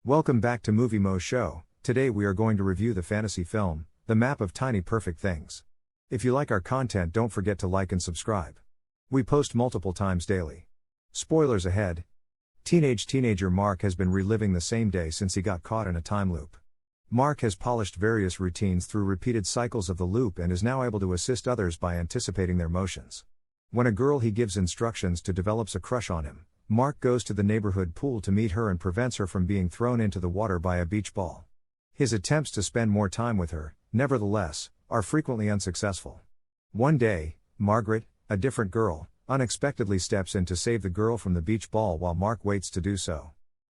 Welcome back to Movie Moshow. Today we are going to review the fantasy film, The Map of Tiny Perfect Things. If you like our content, don't forget to like and subscribe. We post multiple times daily. Spoilers ahead. Teenager Mark has been reliving the same day since he got caught in a time loop. Mark has polished various routines through repeated cycles of the loop and is now able to assist others by anticipating their motions. When a girl he gives instructions to develops a crush on him, Mark goes to the neighborhood pool to meet her and prevents her from being thrown into the water by a beach ball. His attempts to spend more time with her, nevertheless, are frequently unsuccessful. One day, Margaret, a different girl, unexpectedly steps in to save the girl from the beach ball while Mark waits to do so.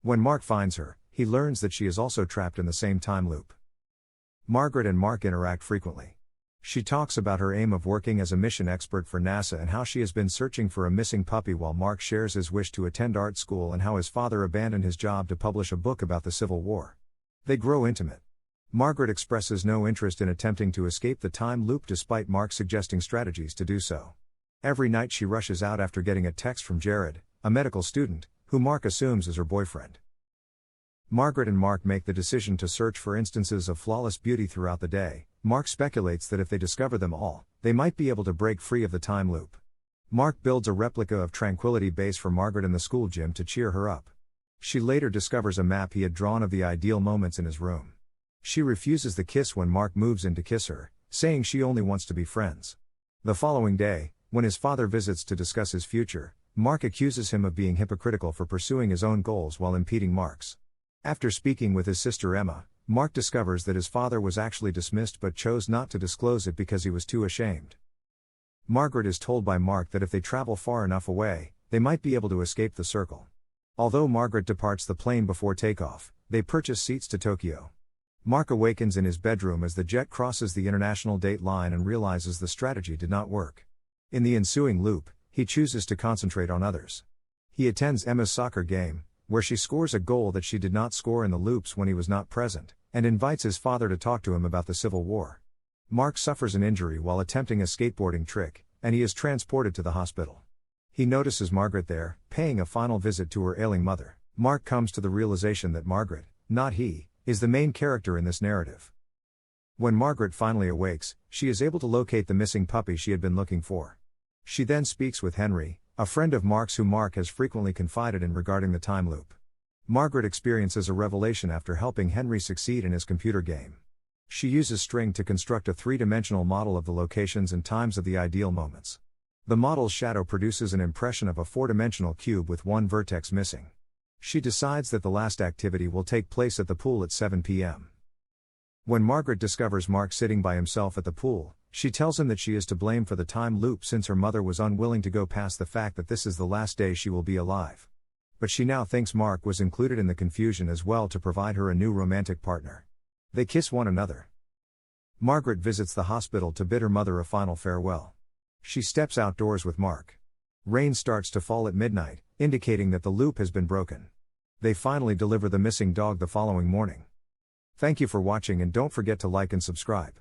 When Mark finds her, he learns that she is also trapped in the same time loop. Margaret and Mark interact frequently. She talks about her aim of working as a mission expert for NASA and how she has been searching for a missing puppy, while Mark shares his wish to attend art school and how his father abandoned his job to publish a book about the Civil War. They grow intimate. Margaret expresses no interest in attempting to escape the time loop despite Mark suggesting strategies to do so. Every night she rushes out after getting a text from Jared, a medical student, who Mark assumes is her boyfriend. Margaret and Mark make the decision to search for instances of flawless beauty throughout the day. Mark speculates that if they discover them all, they might be able to break free of the time loop. Mark builds a replica of Tranquility Base for Margaret in the school gym to cheer her up. She later discovers a map he had drawn of the ideal moments in his room. She refuses the kiss when Mark moves in to kiss her, saying she only wants to be friends. The following day, when his father visits to discuss his future, Mark accuses him of being hypocritical for pursuing his own goals while impeding Mark's. After speaking with his sister Emma, Mark discovers that his father was actually dismissed but chose not to disclose it because he was too ashamed. Margaret is told by Mark that if they travel far enough away, they might be able to escape the circle. Although Margaret departs the plane before takeoff, they purchase seats to Tokyo. Mark awakens in his bedroom as the jet crosses the international date line and realizes the strategy did not work. In the ensuing loop, he chooses to concentrate on others. He attends Emma's soccer game, where she scores a goal that she did not score in the loops when he was not present, and invites his father to talk to him about the Civil War. Mark suffers an injury while attempting a skateboarding trick, and he is transported to the hospital. He notices Margaret there, paying a final visit to her ailing mother. Mark comes to the realization that Margaret, not he, is the main character in this narrative. When Margaret finally awakes, she is able to locate the missing puppy she had been looking for. She then speaks with Henry, a friend of Mark's who Mark has frequently confided in regarding the time loop. Margaret experiences a revelation after helping Henry succeed in his computer game. She uses string to construct a three-dimensional model of the locations and times of the ideal moments. The model's shadow produces an impression of a four-dimensional cube with one vertex missing. She decides that the last activity will take place at the pool at 7 p.m. When Margaret discovers Mark sitting by himself at the pool, she tells him that she is to blame for the time loop since her mother was unwilling to go past the fact that this is the last day she will be alive. But she now thinks Mark was included in the confusion as well to provide her a new romantic partner. They kiss one another. Margaret visits the hospital to bid her mother a final farewell. She steps outdoors with Mark. Rain starts to fall at midnight, indicating that the loop has been broken. They finally deliver the missing dog the following morning. Thank you for watching and don't forget to like and subscribe.